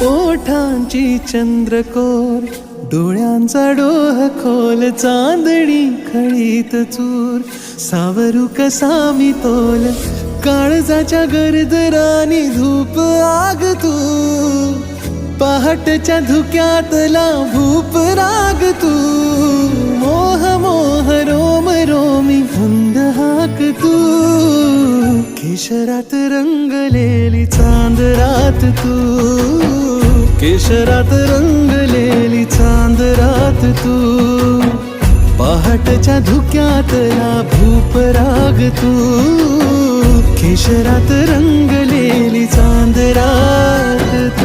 ओठांची चंद्रकोर, डोळ्यांचा डोह खोल, चांदणी खळीत चूर, सावरू कसा मी तोल, काळजाच्या गरदरानी धूप आग तू, पहाटच्या धुक्यातला भूप राग तू, मोह मोह रोम रोमी धुंद हाक तू, केशरात रंगलेली चांद रात तू, केशरात रंगलेली चांद रात तू, पहाटच्या धुक्यातला भूप राग तू, केशरात रंगलेली चांद रात